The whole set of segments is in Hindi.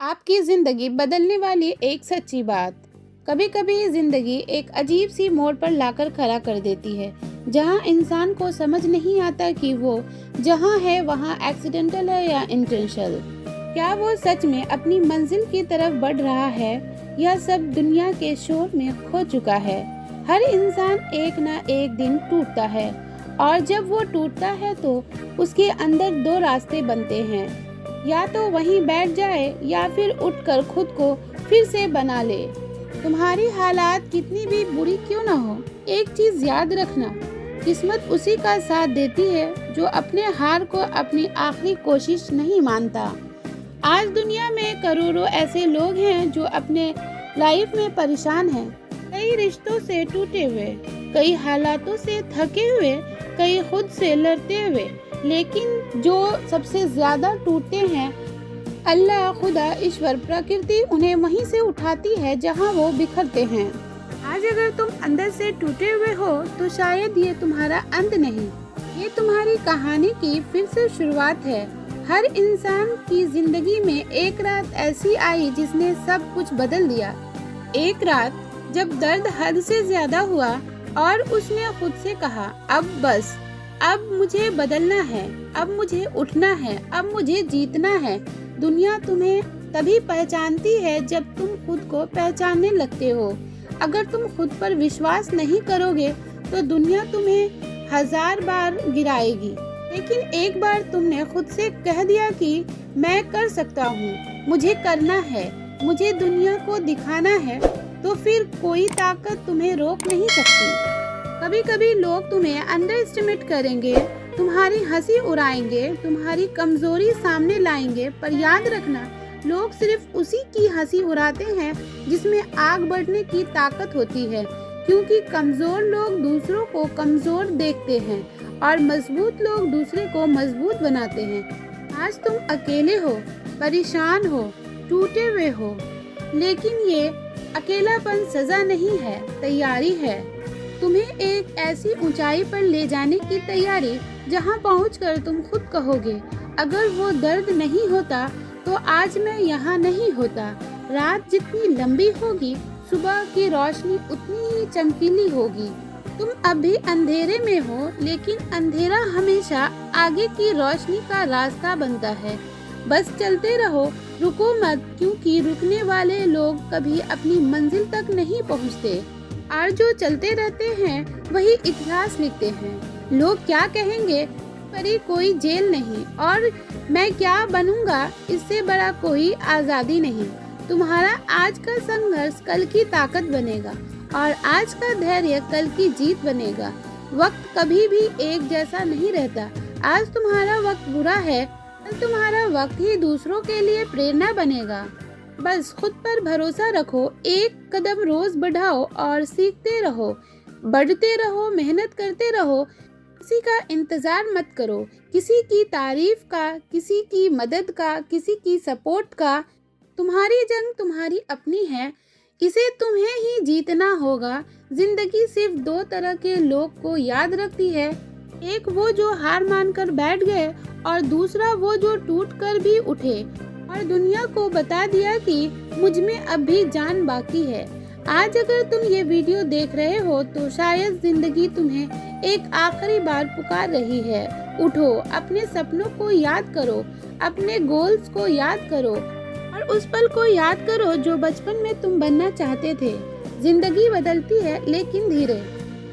आपकी ज़िंदगी बदलने वाली एक सच्ची बात। कभी कभी ज़िंदगी एक अजीब सी मोड़ पर लाकर खड़ा कर देती है, जहां इंसान को समझ नहीं आता कि वो जहां है वहां एक्सीडेंटल है या इंटेंशनल। क्या वो सच में अपनी मंजिल की तरफ बढ़ रहा है या सब दुनिया के शोर में खो चुका है। हर इंसान एक ना एक दिन टूटता है, और जब वो टूटता है तो उसके अंदर दो रास्ते बनते हैं, या तो वहीं बैठ जाए या फिर उठकर खुद को फिर से बना ले। तुम्हारी हालात कितनी भी बुरी क्यों ना हो, एक चीज याद रखना, किस्मत उसी का साथ देती है जो अपने हार को अपनी आखिरी कोशिश नहीं मानता। आज दुनिया में करोड़ों ऐसे लोग हैं जो अपने लाइफ में परेशान हैं, कई रिश्तों से टूटे हुए, कई हालातों से थके हुए, कई खुद से लड़ते हुए, लेकिन जो सबसे ज्यादा टूटते हैं, अल्लाह, खुदा, ईश्वर, प्रकृति उन्हें वहीं से उठाती है जहां वो बिखरते हैं। आज अगर तुम अंदर से टूटे हुए हो तो शायद ये तुम्हारा अंत नहीं, ये तुम्हारी कहानी की फिर से शुरुआत है। हर इंसान की जिंदगी में एक रात ऐसी आई जिसने सब कुछ बदल दिया। एक रात जब दर्द हद से ज्यादा हुआ और उसने खुद से कहा, अब बस, अब मुझे बदलना है, अब मुझे उठना है, अब मुझे जीतना है। दुनिया तुम्हें तभी पहचानती है जब तुम खुद को पहचानने लगते हो। अगर तुम खुद पर विश्वास नहीं करोगे तो दुनिया तुम्हें 1000 बार गिराएगी, लेकिन एक बार तुमने खुद से कह दिया कि मैं कर सकता हूँ, मुझे करना है, मुझे दुनिया को दिखाना है, तो फिर कोई ताकत तुम्हें रोक नहीं सकती। कभी कभी लोग तुम्हें अंडर एस्टिमेट करेंगे, तुम्हारी हंसी उड़ाएंगे, तुम्हारी कमजोरी सामने लाएंगे, पर याद रखना, लोग सिर्फ उसी की हंसी उड़ाते हैं जिसमें आग बढ़ने की ताकत होती है, क्योंकि कमजोर लोग दूसरों को कमजोर देखते हैं और मजबूत लोग दूसरे को मजबूत बनाते हैं। आज तुम अकेले हो, परेशान हो, टूटे हुए हो, लेकिन ये अकेलापन सजा नहीं है, तैयारी है। तुम्हें एक ऐसी ऊंचाई पर ले जाने की तैयारी जहां पहुंचकर तुम खुद कहोगे, अगर वो दर्द नहीं होता तो आज मैं यहाँ नहीं होता। रात जितनी लंबी होगी, सुबह की रोशनी उतनी ही चमकीली होगी। तुम अभी अंधेरे में हो, लेकिन अंधेरा हमेशा आगे की रोशनी का रास्ता बनता है। बस चलते रहो, रुको मत, क्योंकि रुकने वाले लोग कभी अपनी मंजिल तक नहीं पहुँचते, और जो चलते रहते हैं वही इतिहास लिखते हैं। लोग क्या कहेंगे, पर कोई जेल नहीं, और मैं क्या बनूंगा, इससे बड़ा कोई आज़ादी नहीं। तुम्हारा आज का संघर्ष कल की ताकत बनेगा, और आज का धैर्य कल की जीत बनेगा। वक्त कभी भी एक जैसा नहीं रहता। आज तुम्हारा वक्त बुरा है, कल तुम्हारा वक्त ही दूसरों के लिए प्रेरणा बनेगा। बस खुद पर भरोसा रखो, एक कदम रोज बढ़ाओ और सीखते रहो, बढ़ते रहो, मेहनत करते रहो। किसी का इंतजार मत करो, किसी की तारीफ का, किसी की मदद का, किसी की सपोर्ट का। तुम्हारी जंग तुम्हारी अपनी है, इसे तुम्हें ही जीतना होगा। जिंदगी सिर्फ दो तरह के लोग को याद रखती है, एक वो जो हार मानकर बैठ गए, और दूसरा वो जो टूट कर भी उठे और दुनिया को बता दिया कि मुझ में अब भी जान बाकी है। आज अगर तुम ये वीडियो देख रहे हो तो शायद जिंदगी तुम्हें एक आखिरी बार पुकार रही है। उठो, अपने सपनों को याद करो, अपने गोल्स को याद करो, और उस पल को याद करो जो बचपन में तुम बनना चाहते थे। जिंदगी बदलती है लेकिन धीरे,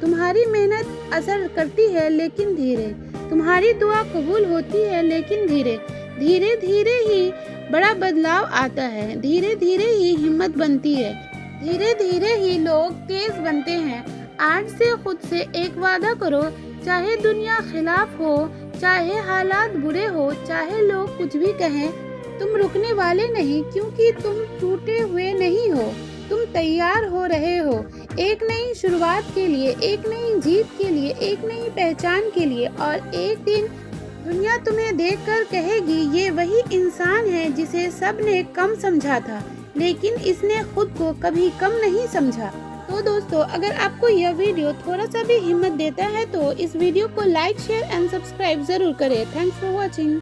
तुम्हारी मेहनत असर करती है लेकिन धीरे, तुम्हारी दुआ कबूल होती है लेकिन धीरे। धीरे धीरे ही बड़ा बदलाव आता है, धीरे धीरे ही हिम्मत बनती है, धीरे धीरे ही लोग तेज बनते हैं। आज से खुद से एक वादा करो, चाहे दुनिया खिलाफ हो, चाहे हालात बुरे हो, चाहे लोग कुछ भी कहें, तुम रुकने वाले नहीं, क्योंकि तुम टूटे हुए नहीं हो, तुम तैयार हो रहे हो एक नई शुरुआत के लिए, एक नई जीत के लिए, एक नई पहचान के लिए। और एक दिन दुनिया तुम्हें देखकर कहेगी, ये वही इंसान है जिसे सबने कम समझा था, लेकिन इसने खुद को कभी कम नहीं समझा। तो दोस्तों, अगर आपको यह वीडियो थोड़ा सा भी हिम्मत देता है तो इस वीडियो को लाइक, शेयर एंड सब्सक्राइब जरूर करें। Thanks for watching.